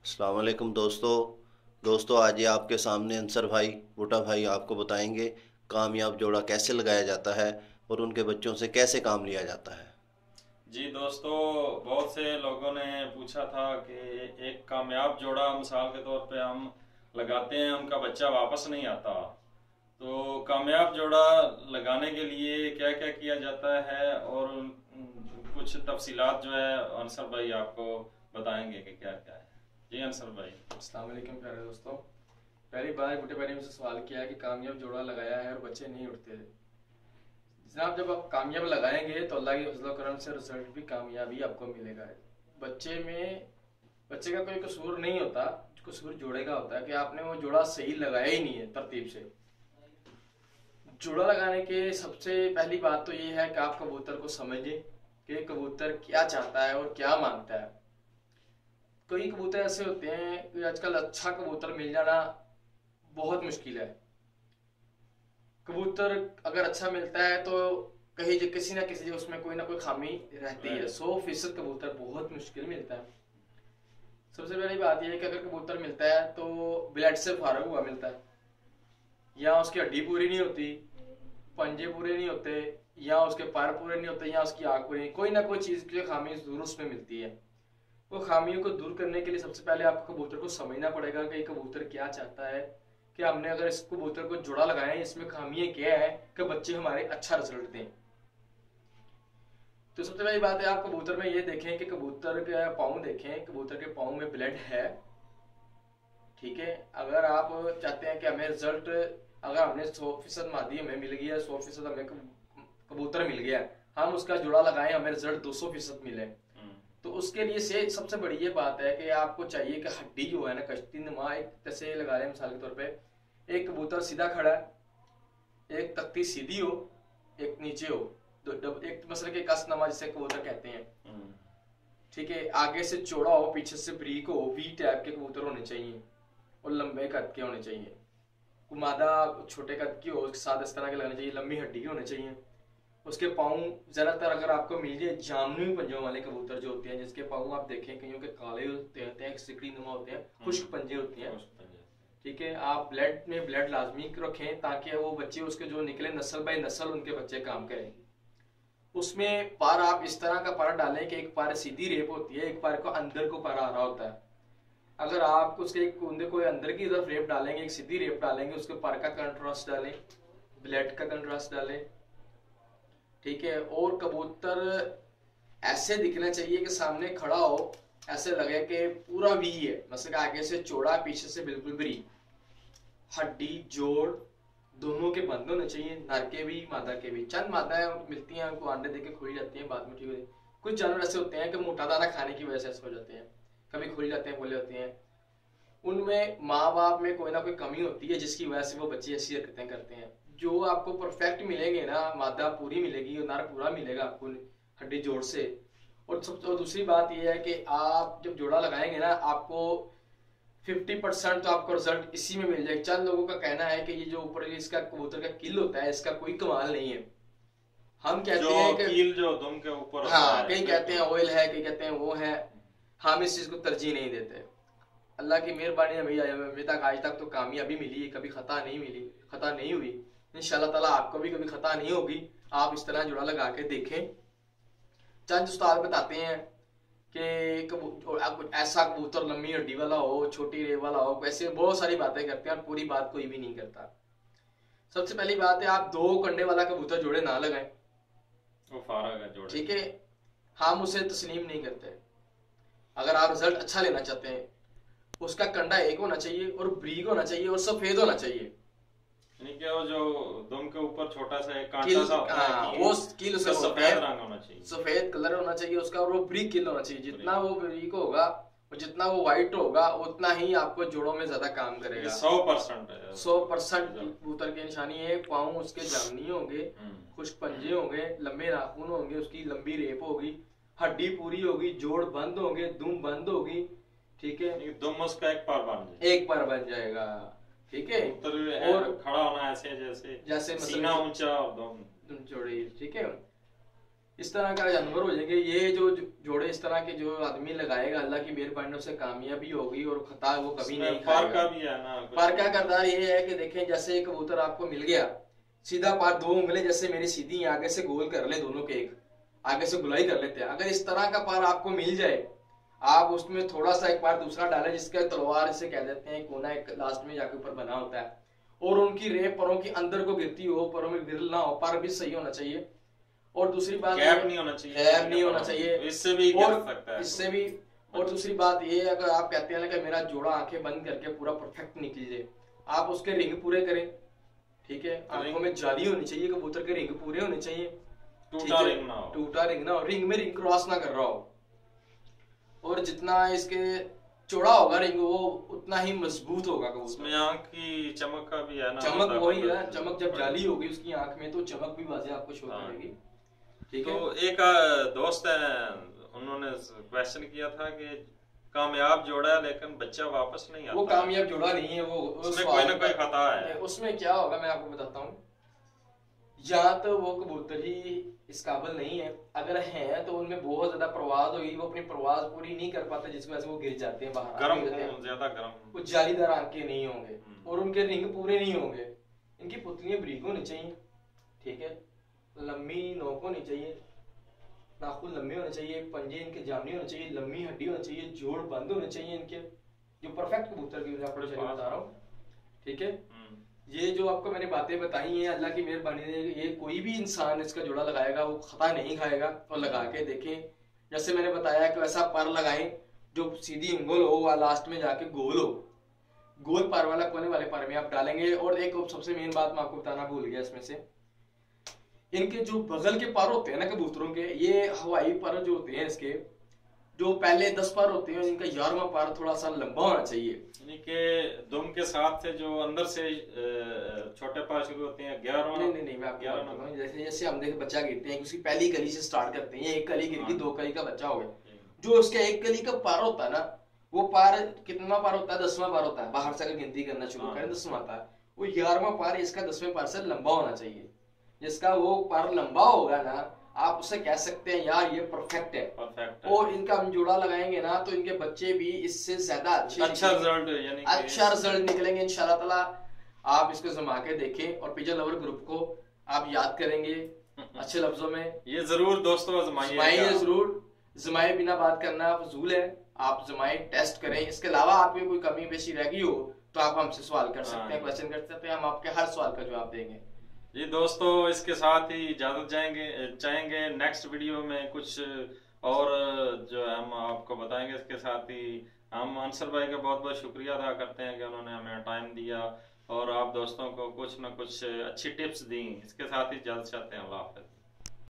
अस्सलाम वालेकुम दोस्तों आज ये आपके सामने अंसर भाई बूटा भाई आपको बताएंगे कामयाब जोड़ा कैसे लगाया जाता है और उनके बच्चों से कैसे काम लिया जाता है। जी दोस्तों, बहुत से लोगों ने पूछा था कि एक कामयाब जोड़ा मिसाल के तौर पे हम लगाते हैं, उनका बच्चा वापस नहीं आता। तो कामयाब जोड़ा लगाने के लिए क्या क्या किया जाता है और कुछ तफसीलात जो है अंसर भाई आपको बताएंगे कि क्या क्या है। जी अंसर भाई। अस्सलाम वालेकुम प्यारे दोस्तों। पहली बार बुढ़े भाई ने मुझसे सवाल किया है कि कामयाब जोड़ा लगाया है और बच्चे नहीं उठते। जनाब, जब आप कामयाब लगाएंगे तो अल्लाह के फजल करम से रिजल्ट भी कामयाबी आपको मिलेगा। बच्चे का कोई कसूर नहीं होता, कसूर जोड़े का होता है कि आपने वो जोड़ा सही लगाया ही नहीं है तरतीब से। जोड़ा लगाने के सबसे पहली बात तो ये है कि आप कबूतर को समझें कि कबूतर क्या चाहता है और क्या मांगता है। कई कबूतर ऐसे होते हैं कि आजकल अच्छा कबूतर मिल जाना बहुत मुश्किल है। कबूतर अगर अच्छा मिलता है तो कहीं किसी ना किसी उसमें कोई ना कोई खामी रहती है। 100% कबूतर बहुत मुश्किल मिलता है। सबसे पहली बात यह है कि अगर कबूतर मिलता है तो ब्लड से फारग हुआ मिलता है, या उसकी हड्डी पूरी नहीं होती, पंजे पूरे नहीं होते, या उसके पैर पूरे नहीं होते, या उसकी आँख पूरी नहीं, कोई ना कोई चीज की खामी जरूर उसमें मिलती है। वो खामियों को दूर करने के लिए सबसे पहले आपको कबूतर को समझना पड़ेगा कि कबूतर क्या चाहता है, कि हमने अगर इस कबूतर को जोड़ा लगाया है इसमें खामियां क्या है कि बच्चे हमारे अच्छा रिजल्ट दें। तो सबसे पहली बात है, आप कबूतर में ये देखें कि कबूतर के पाँव देखें, कबूतर के पाँव में ब्लड है। ठीक है, अगर आप चाहते हैं कि हमें रिजल्ट, अगर हमने 100% मादी हमें मिल गया, 100% हमें कबूतर मिल गया, हम उसका जोड़ा लगाएं हमें रिजल्ट 200% मिले, तो उसके लिए से सबसे बड़ी ये बात है कि आपको चाहिए कि हड्डी जो है ना कश्ती नुमा, एक जैसे लगा रहे हैं मिसाल के तौर पे, एक कबूतर सीधा खड़ा है, एक तख्ती सीधी हो, एक नीचे हो, एक मसल के कस नमा जिसे कबूतर कहते हैं। ठीक है, आगे से चौड़ा हो, पीछे से ब्रीक हो, वी टाइप के कबूतर होने चाहिए और लंबे कद के होने चाहिए। मादा छोटे कद की हो, उसके साथ इस तरह के लगने चाहिए, लंबी हड्डी के होने चाहिए। उसके पाँव ज्यादातर अगर आपको मिल जाए जामुनी पंजों वाले कबूतर जो होते हैं, जिसके पाँव आप देखें कईयों के काले होते हैं, सिकड़ी नुमा होते हैं, खुश्क पंजे होते हैं। ठीक है, आप ब्लड में ब्लड लाजमी रखें ताकि वो बच्चे उसके जो निकले नस्ल बाय नस्ल उनके बच्चे काम करें। उसमें पार आप इस तरह का पार डालें कि एक पार सीधी रेप होती है, एक पार को अंदर को पार आ रहा होता है। अगर आप उसके एक कुंदे को अंदर की तरफ रेप डालेंगे, एक सीधी रेप डालेंगे, उसके पार का कंट्रास्ट डालें, ब्लड का कंट्रास्ट डालें। ठीक है, और कबूतर ऐसे दिखना चाहिए कि सामने खड़ा हो, ऐसे लगे कि पूरा वी है, मतलब आगे से चौड़ा, पीछे से बिल्कुल ब्री, हड्डी जोड़ दोनों के बंद होने चाहिए, नर के भी मादा के भी। चंद मादाएं मिलती हैं, उनको अंडे देके खुल जाती हैं, बाद में ठीक होती है। कुछ जानवर ऐसे होते हैं कि मोटा दाना खाने की वजह से ऐसे हो जाते हैं, कभी खुल जाते हैं, बोले होते हैं। उनमें माँ बाप में कोई ना कोई कमी होती है जिसकी वजह से वो बच्चे ऐसी हरकतें करते हैं। जो आपको परफेक्ट मिलेंगे ना, मादा पूरी मिलेगी और नर पूरा मिलेगा आपको हड्डी जोड़ से। और दूसरी बात यह है कि आप जब जोड़ा लगाएंगे ना, आपको 50% तो आपको रिजल्ट इसी में मिल जाएगा। चंद लोगों का कहना है कि ये जो ऊपर इसका कबूतर का किल होता है, इसका कोई कमाल नहीं है। हम कहते हैं कि कील जो दुम के ऊपर होता हाँ, है, कहीं कहते हैं ऑयल है, कहीं कहते हैं वो है। हम इस चीज को तरजीह नहीं देते। अल्लाह की मेहरबानी अभी तक आज तक तो कामयाबी मिली है, कभी खता नहीं मिली, खता नहीं हुई। इंशाल्लाह ताला आपको भी कभी खता नहीं होगी। आप इस तरह जोड़ा लगा के देखें। चंद उस्ताद बताते हैं कि ऐसा कबूतर लंबी हड्डी वाला हो, छोटी रेव वाला हो, वैसे बहुत सारी बातें करते हैं और पूरी बात कोई भी नहीं करता। सबसे पहली बात है, आप 2 कंडे वाला कबूतर जोड़े ना लगाएं, वो फारग है जोड़े। ठीक है, हम उसे तस्लीम नहीं करते। अगर आप रिजल्ट अच्छा लेना चाहते हैं, उसका कंडा एक होना चाहिए और ब्रीक होना चाहिए और सफेद होना चाहिए। यानी कि वो जो दुम के ऊपर छोटा सा एक किल, कांटा सा होता है, वो किल उसे सफेद रंग होना चाहिए, सफेद कलर होना चाहिए उसका, और वो ब्रीक किल होना चाहिए। जितना वो ब्रीक होगा और जितना वो व्हाइट होगा उतना ही आपको जोड़ों में ज्यादा काम करेगा। 100% है। 100% कबूतर की निशानी है। पाँव उसके जामनी होंगे, खुश्क पंजे होंगे, लंबे नाखून होंगे, उसकी लंबी रेप होगी, हड्डी पूरी होगी, जोड़ बंद होंगे, दुम बंद होगी। ठीक है, दुम उसका एक पार बन जाए, एक बार बन जाएगा। ठीक है, और खड़ा होना ऐसे जैसे जैसे सीना ऊंचा और दुम जोड़ी। ठीक है, इस तरह का जानवर हो जाएंगे। ये जो जोड़े इस तरह के जो आदमी लगाएगा, अल्लाह की मेहरबानी से कामयाबी होगी और खता वो कभी नहीं पार खाएगा। का भी है ना, पार का किरदार ये है कि देखें, जैसे कबूतर आपको मिल गया सीधा पार, 2 उंगली जैसे मेरी सीधी आगे से गोल कर ले, दोनों के एक आगे से गुलाई कर लेते हैं। अगर इस तरह का पार आपको मिल जाए, आप उसमें थोड़ा सा एक बार दूसरा डालें, जिसका तलवार इसे कह देते हैं, कोना एक लास्ट में जाके ऊपर बना होता है, और उनकी रेप परों के अंदर को गिरती हो, परों में गिर ना हो, पर भी सही होना चाहिए। और दूसरी बात गैप नहीं होना चाहिए, गैप नहीं होना चाहिए, इससे भी गिर सकता है, इससे भी। और दूसरी बात ये, अगर आप कहते हैं कि मेरा जोड़ा आंखें बंद करके पूरा परफेक्ट निकल जाए, आप उसके रिंग पूरे करें, ठीक है। आंखों में जाली होनी चाहिए, कबूतर के रिंग पूरे होने चाहिए, टूटा रिंग ना हो, टूटा रिंग ना हो, रिंग में रिंग क्रॉस ना कर रहा हो। और जितना इसके चौड़ा होगा रिंग, वो उतना ही मजबूत होगा कबूतर। उसमें आंख की चमक का भी है ना, चमक वही है, चमक जब जाली होगी उसकी आंख में तो चमक भी वाज़ेह आपको शो करेगी, ठीक है। तो एक दोस्त है, उन्होंने क्वेश्चन किया था कि कामयाब जोड़ा है लेकिन बच्चा वापस नहीं आता। वो कामयाब जोड़ा नहीं है, वो उसमें कोई ना कोई खता है। उसमें क्या होगा मैं आपको बताता हूँ। या तो वो कबूतर ही इस काबिल नहीं है, अगर है तो उनमें बहुत ज्यादा प्रवाज होगी, वो अपनी प्रवाज पूरी नहीं कर पाते, जिसकी वजह से वो गिर जाते हैं बाहर, ज्यादा गर्म, वो जालीदार आंखें नहीं होंगे और उनके रिंग पूरे नहीं होंगे। इनकी पुतलियां ब्रीक होनी चाहिए, ठीक है, लंबी नोक होनी चाहिए, नाखून लंबे होने चाहिए, पंजे इनके जामनी होने चाहिए, लंबी हड्डी होनी चाहिए, जोड़ बंद होने चाहिए इनके, जो परफेक्ट कबूतर की आपको बता रहा हूँ, ठीक है। ये जो आपको मैंने बातें बताई हैं, अल्लाह की मेहरबानी से ये कोई भी इंसान इसका जोड़ा लगाएगा वो खता नहीं खाएगा। और लगा के देखें, जैसे मैंने बताया कि वैसा पर लगाएं जो सीधी उंगल हो, वह लास्ट में जाके गोल हो, गोल पर वाला कोने वाले पर में आप डालेंगे। और एक सबसे मेन बात मैं आपको बताना भूल गया इसमें से, इनके जो बगल के पर होते हैं ना कबूतरों के, ये हवाई पर जो होते हैं इसके, जो पहले 10 पर होते हैं, इनका 11वां पर थोड़ा सा लंबा होना चाहिए, यानी कि दुम के साथ से जो अंदर से छोटे पर शुरू होते हैं 11वां। नहीं मैं आपको बताता हूं, जैसे हम देख बच्चा गिरते हैं, उसकी पहली कली से स्टार्ट करते हैं, एक कली गिर गई, 2 कली का बच्चा हो गया, जो उसका एक कली का पार होता है ना, वो पार कितना पार होता है, 10वां पार होता है। बाहर से अगर गिनती करना शुरू करें 10वां आता है, वो 11वां पार इसका 10वें पार से लंबा होना चाहिए। जिसका वो पार लंबा होगा ना, आप उसे कह सकते हैं यार ये परफेक्ट है, परफेक्ट है। और इनका हम जोड़ा लगाएंगे ना तो इनके बच्चे भी इससे ज्यादा अच्छा रिजल्ट निकलेंगे इंशाल्लाह ताला। आप इसको जमा के देखें और पिजन लवर ग्रुप को आप याद करेंगे अच्छे लफ्जों में, ये जरूर दोस्तों जमाइए, जरूर जमाए बिना बात करना फजूल है, आप जमाए, टेस्ट करें। इसके अलावा आपकी कोई कमी पेशी रह गई हो तो आप हमसे सवाल कर सकते हैं, क्वेश्चन कर सकते हैं, हम आपके हर सवाल का जवाब देंगे। जी दोस्तों, इसके साथ ही इजाजत चाहेंगे। नेक्स्ट वीडियो में कुछ और जो है हम आपको बताएंगे। इसके साथ ही हम अंसर भाई का बहुत बहुत शुक्रिया अदा करते हैं कि उन्होंने हमें टाइम दिया और आप दोस्तों को कुछ न कुछ अच्छी टिप्स दी। इसके साथ ही इजाजत चाहते हैं। अल्लाह हाफिज़।